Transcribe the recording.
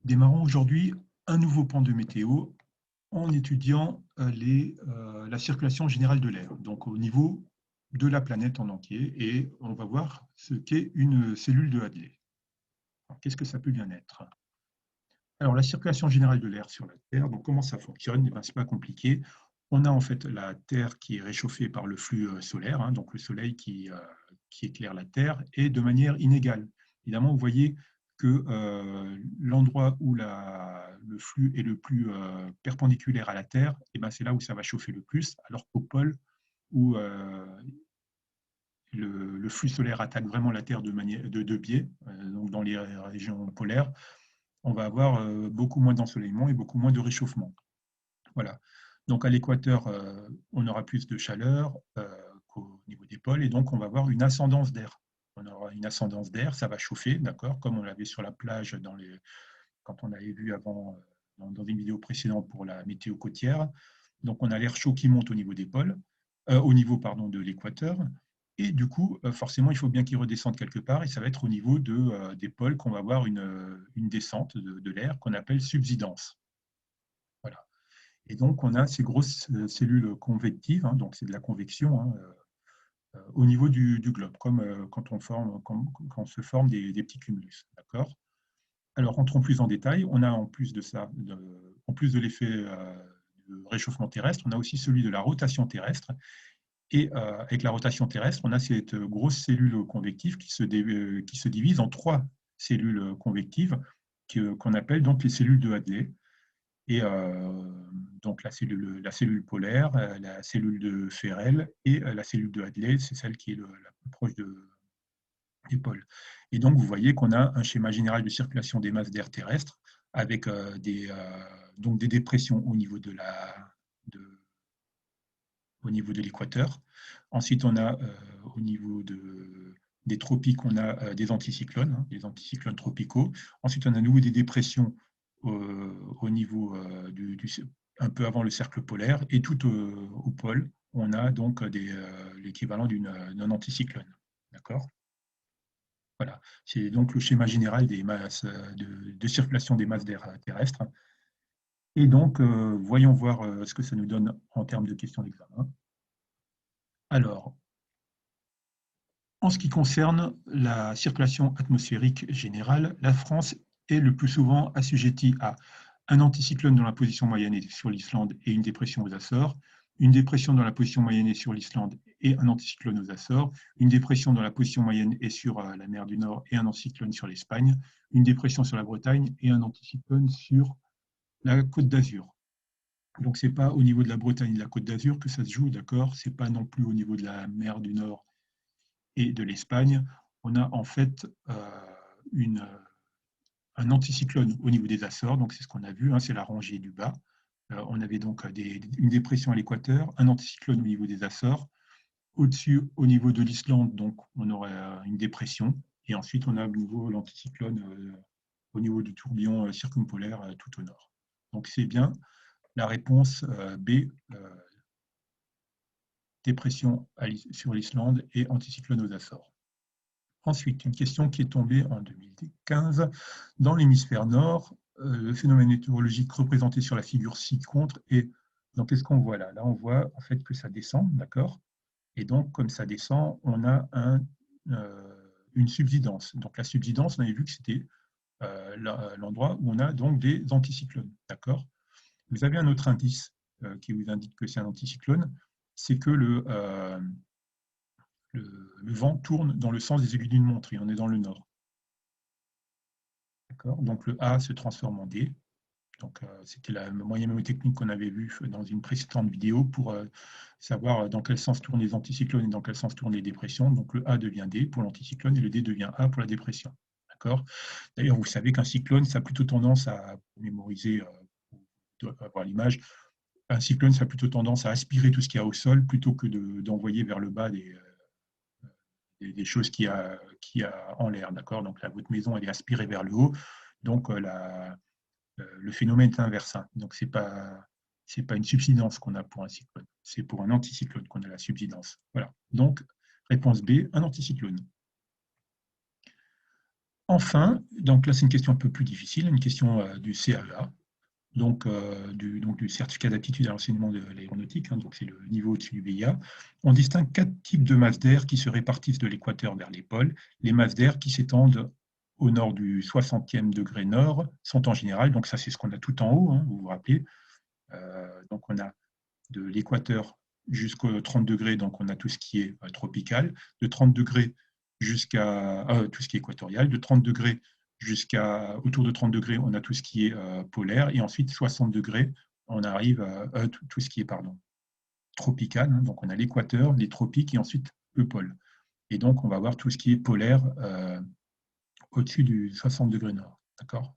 Démarrons aujourd'hui un nouveau pan de météo en étudiant la circulation générale de l'air, donc au niveau de la planète en entier, et on va voir ce qu'est une cellule de Hadley. Qu'est-ce que ça peut bien être? Alors, la circulation générale de l'air sur la Terre, donc comment ça fonctionne? Eh ben, c'est pas compliqué. On a en fait la Terre qui est réchauffée par le flux solaire, hein, donc le Soleil qui éclaire la Terre, et de manière inégale. Évidemment, vous voyez que l'endroit où le flux est le plus perpendiculaire à la Terre, eh ben, c'est là où ça va chauffer le plus, alors qu'au pôle, où le flux solaire attaque vraiment la Terre de deux biais, donc dans les régions polaires, on va avoir beaucoup moins d'ensoleillement et beaucoup moins de réchauffement. Voilà. Donc à l'équateur, on aura plus de chaleur qu'au niveau des pôles, et donc on va avoir une ascendance d'air. On aura une ascendance d'air, ça va chauffer, d'accord, comme on l'avait sur la plage quand on avait vu avant dans une vidéo précédente pour la météo côtière. Donc on a l'air chaud qui monte au niveau des pôles, au niveau pardon, de l'équateur, et du coup, forcément, il faut bien qu'il redescende quelque part, et ça va être au niveau des pôles qu'on va avoir une descente de l'air qu'on appelle subsidence. Voilà. Et donc, on a ces grosses cellules convectives, hein, donc c'est de la convection, hein, au niveau du globe, comme quand on se forme des petits cumulus. D'accord. Alors, rentrons plus en détail. On a en plus de ça, en plus de l'effet de réchauffement terrestre, on a aussi celui de la rotation terrestre. Et avec la rotation terrestre, on a cette grosse cellule convective qui se divise en trois cellules convectives qu'on appelle donc les cellules de Hadley. Et donc la cellule polaire, la cellule de Ferrel et la cellule de Hadley, c'est celle qui est la plus proche des pôles. Et donc vous voyez qu'on a un schéma général de circulation des masses d'air terrestre avec donc des dépressions au niveau de l'équateur. Ensuite, on a au niveau des tropiques, on a des anticyclones, hein, des anticyclones tropicaux. Ensuite, on a à nouveau des dépressions au niveau un peu avant le cercle polaire, et tout au pôle, on a donc l'équivalent d'un anticyclone. D'accord. Voilà, c'est donc le schéma général des masses de circulation des masses d'air terrestres. Et donc, voyons voir ce que ça nous donne en termes de questions d'examen. Alors, en ce qui concerne la circulation atmosphérique générale, la France est le plus souvent assujettie à un anticyclone dans la position moyenne et sur l'Islande et une dépression aux Açores, une dépression dans la position moyenne et sur l'Islande et un anticyclone aux Açores, une dépression dans la position moyenne et sur la mer du Nord et un anticyclone sur l'Espagne, une dépression sur la Bretagne et un anticyclone sur la Côte d'Azur. Donc, ce n'est pas au niveau de la Bretagne et de la Côte d'Azur que ça se joue, d'accord? Ce n'est pas non plus au niveau de la mer du Nord et de l'Espagne. On a en fait un anticyclone au niveau des Açores, donc c'est ce qu'on a vu, hein, c'est la rangée du bas. On avait donc une dépression à l'équateur, un anticyclone au niveau des Açores. Au-dessus, au niveau de l'Islande, donc on aurait une dépression. Et ensuite, on a à nouveau l'anticyclone au niveau du tourbillon circumpolaire tout au nord. Donc c'est bien la réponse B, dépression sur l'Islande et anticyclone aux Açores. Ensuite, une question qui est tombée en 2015. Dans l'hémisphère nord, le phénomène météorologique représenté sur la figure ci-contre est… Donc, qu'est-ce qu'on voit là? Là, on voit en fait que ça descend, d'accord? Et donc, comme ça descend, on a une subsidence. Donc, la subsidence, on avait vu que c'était l'endroit où on a donc des anticyclones, d'accord? Vous avez un autre indice qui vous indique que c'est un anticyclone, c'est que le vent tourne dans le sens des aiguilles d'une montre et on est dans le nord. Donc le A se transforme en D. Donc c'était le moyen mnémotechnique qu'on avait vu dans une précédente vidéo pour savoir dans quel sens tournent les anticyclones et dans quel sens tournent les dépressions. Donc le A devient D pour l'anticyclone et le D devient A pour la dépression. D'accord. D'ailleurs, vous savez qu'un cyclone, ça a plutôt tendance à mémoriser, avoir l'image, un cyclone, ça a plutôt tendance à aspirer tout ce qu'il y a au sol plutôt que d'envoyer vers le bas des choses qu'il y a en l'air. D'accord. Donc là, votre maison, elle est aspirée vers le haut. Donc le phénomène est inverse. Donc ce n'est pas une subsidence qu'on a pour un cyclone, c'est pour un anticyclone qu'on a la subsidence. Voilà. Donc, réponse B, un anticyclone. Enfin, donc là, c'est une question un peu plus difficile, une question du CAEA, donc du certificat d'aptitude à l'enseignement de l'aéronautique, hein, donc c'est le niveau au-dessus du BIA. On distingue 4 types de masses d'air qui se répartissent de l'équateur vers les pôles. Les masses d'air qui s'étendent au nord du 60e degré nord sont en général, donc ça c'est ce qu'on a tout en haut, hein, vous vous rappelez. Donc on a de l'équateur jusqu'au 30 degrés, donc on a tout ce qui est tropical, de 30 degrés jusqu'à tout ce qui est équatorial, de 30 degrés jusqu'à autour de 30 degrés, on a tout ce qui est polaire, et ensuite 60 degrés, on arrive à tout ce qui est tropical, hein, donc on a l'équateur, les tropiques et ensuite le pôle. Et donc on va avoir tout ce qui est polaire au-dessus du 60 degrés nord. D'accord ?